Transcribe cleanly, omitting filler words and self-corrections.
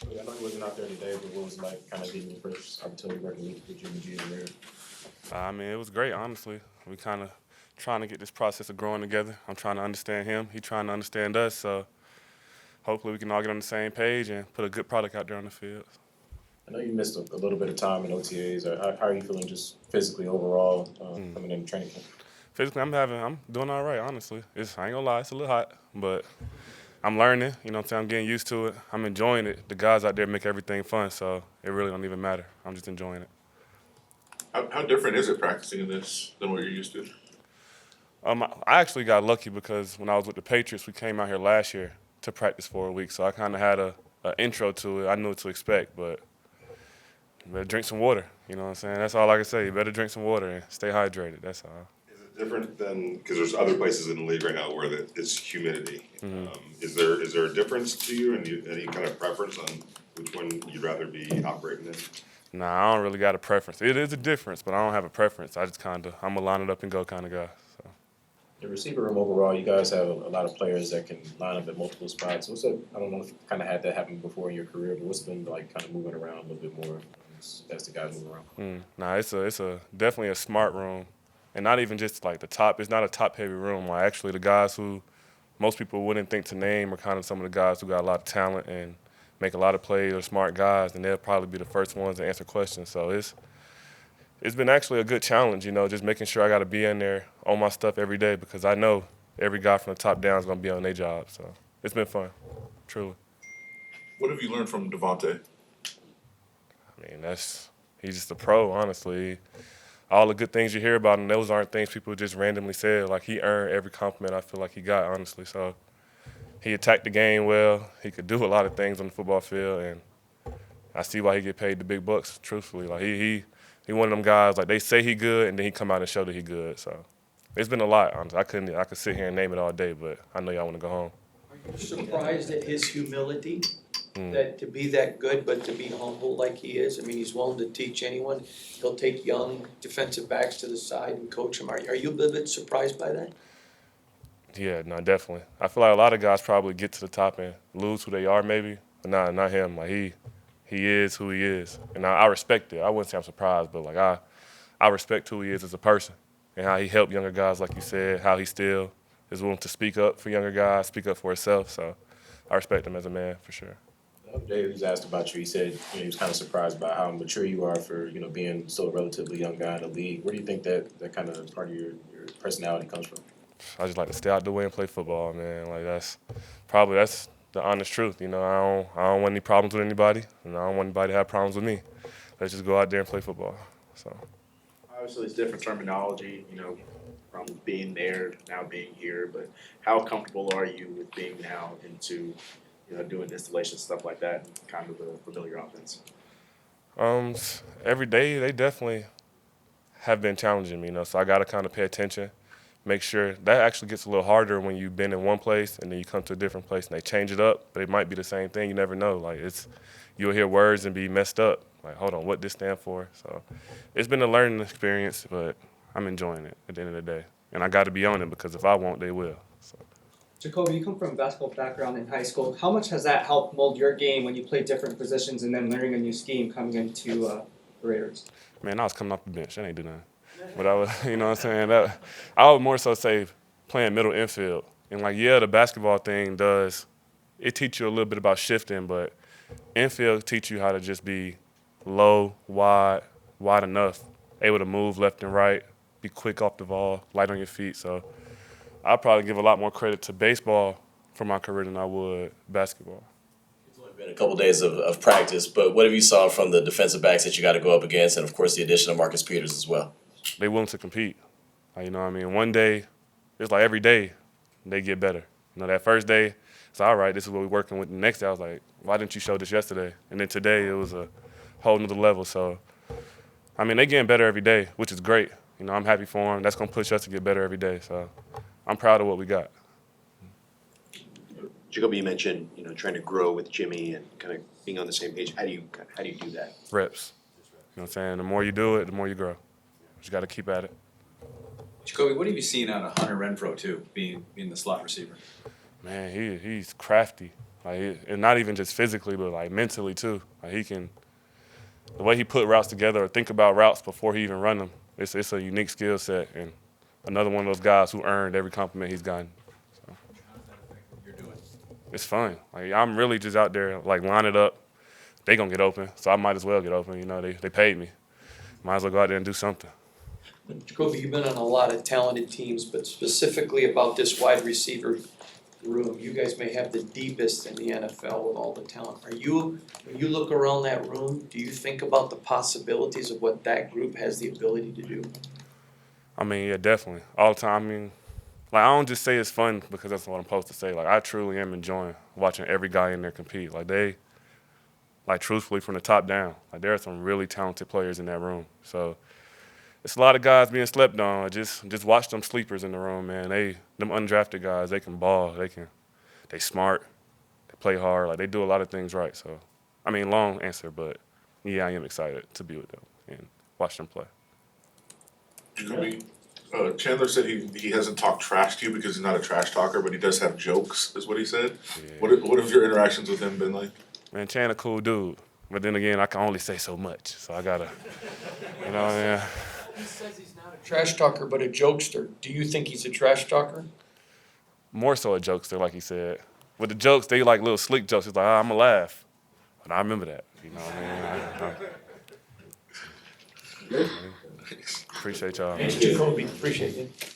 I know he wasn't out there today, but what was it like kind of getting your first opportunity working with Jimmy G in there? I mean, it was great, honestly. We kind of trying to get this process of growing together. I'm trying to understand him. He trying to understand us. So hopefully we can all get on the same page and put a good product out there on the field. I know you missed a little bit of time in OTAs. How are you feeling just physically overall Mm. coming in training camp? Physically, I'm doing all right, honestly. I ain't gonna lie, it's a little hot, but I'm learning. You know what I'm saying? I'm getting used to it. I'm enjoying it. The guys out there make everything fun, so it really don't even matter. I'm just enjoying it. How different is it practicing in this than what you're used to? I actually got lucky because when I was with the Patriots, we came out here last year to practice for a week, so I kind of had a intro to it. I knew what to expect, but you better drink some water. You know what I'm saying? That's all I can say. You better drink some water and stay hydrated. That's all. Is it different than because there's other places in the league right now where it's humidity? Mm-hmm. Is there a difference to you and any kind of preference on which one you'd rather be operating in? Nah, I don't really got a preference. It is a difference, but I don't have a preference. I'm gonna line it up and go kind of guy. So. The receiver room overall, you guys have a lot of players that can line up at multiple spots. I don't know if you kind of had that happen before in your career, but what's been like kind of moving around a little bit more as the guys move around? Nah, it's a definitely a smart room, and not even just like the top. It's not a top heavy room. Like actually, the guys who most people wouldn't think to name are kind of some of the guys who got a lot of talent and make a lot of plays. Are smart guys, and they'll probably be the first ones to answer questions. So it's been actually a good challenge, just making sure I got to be in there on my stuff every day because I know every guy from the top down is going to be on their job. So it's been fun, truly. What have you learned from Devontae? I mean, he's just a pro, honestly. All the good things you hear about him, those aren't things people just randomly said. Like, he earned every compliment I feel like he got, honestly. So he attacked the game well. He could do a lot of things on the football field, and I see why he get paid the big bucks, truthfully. Like, he one of them guys, like, they say he good, and then he come out and show that he good. So it's been a lot, honestly. I could sit here and name it all day, but I know y'all want to go home. Are you surprised at his humility? Mm. That to be that good, but to be humble like he is? I mean, he's willing to teach anyone. He'll take young defensive backs to the side and coach them. Are you a little bit surprised by that? Yeah, no, definitely. I feel like a lot of guys probably get to the top and lose who they are, maybe, but not him. Like he is who he is, and I respect it. I wouldn't say I'm surprised, but like I respect who he is as a person and how he helped younger guys, like you said. How he still is willing to speak up for younger guys, speak up for himself. So I respect him as a man for sure. The other day he was asked about you. He said he was kind of surprised by how mature you are for being still a relatively young guy in the league. Where do you think that kind of part of your personality comes from? I just like to stay out the way and play football, man. Like that's the honest truth. I don't want any problems with anybody, and I don't want anybody to have problems with me. Let's just go out there and play football. So. Obviously, it's different terminology, from being there now being here. But how comfortable are you with being now into, doing installation stuff like that, and kind of a familiar offense? Every day they definitely have been challenging me, so I got to kind of pay attention, make sure that actually gets a little harder when you've been in one place and then you come to a different place and they change it up, but it might be the same thing. You never know. Like you'll hear words and be messed up. Like, hold on, what this stand for? So it's been a learning experience, but I'm enjoying it at the end of the day. And I got to be on it because if I won't, they will. So. Jakobi, you come from a basketball background in high school. How much has that helped mold your game when you play different positions and then learning a new scheme coming into the Raiders? Man, I was coming off the bench. I ain't do nothing. But I was, you know what I'm saying? I would more so say playing middle infield. And the basketball thing it teach you a little bit about shifting, but infield teach you how to just be low, wide enough, able to move left and right, be quick off the ball, light on your feet. So I'll probably give a lot more credit to baseball for my career than I would basketball. It's only been a couple days of practice, but what have you saw from the defensive backs that you got to go up against, and of course the addition of Marcus Peters as well? They willing to compete. One day, it's like every day they get better. That first day, it's all right, this is what we're working with. The next day, I was like, why didn't you show this yesterday? And then today, it was a whole nother level. So, they getting better every day, which is great. I'm happy for them. That's going to push us to get better every day. So I'm proud of what we got. Jakobi, you mentioned trying to grow with Jimmy and kind of being on the same page. How do you do that? Reps. You know what I'm saying? The more you do it, the more you grow. You just got to keep at it. Jakobi, what have you seen out of Hunter Renfrow too, being the slot receiver? Man, he's crafty. And not even just physically, but like mentally too. Like the way he put routes together or think about routes before he even run them. It's a unique skill set, and another one of those guys who earned every compliment he's gotten. So. You're doing. It's fun. Like I'm really just out there like line it up. They gonna get open, so I might as well get open. You know, they paid me. Might as well go out there and do something. Jakobi, you've been on a lot of talented teams, but specifically about this wide receiver room, you guys may have the deepest in the NFL with all the talent. When you look around that room, do you think about the possibilities of what that group has the ability to do? I mean, yeah, definitely. All the time. I mean, like, I don't just say it's fun because that's what I'm supposed to say. Like, I truly am enjoying watching every guy in there compete. Like, truthfully, from the top down, like, there are some really talented players in that room. So it's a lot of guys being slept on. Just watch them sleepers in the room, man. Them undrafted guys, they can ball. They smart. They play hard. Like, they do a lot of things right. So, I mean, long answer, but, yeah, I am excited to be with them and watch them play. Jakobi, Chandler said he hasn't talked trash to you because he's not a trash talker, but he does have jokes, is what he said. Yeah. What have your interactions with him been like? Man, Chan a cool dude. But then again, I can only say so much. So I gotta, you know, yeah. He says he's not a trash talker, but a jokester. Do you think he's a trash talker? More so a jokester, like he said. With the jokes, they like little slick jokes. It's like, I'm gonna laugh. But I remember that, you know what I mean? Appreciate y'all. Thanks, Jakobi. Appreciate it.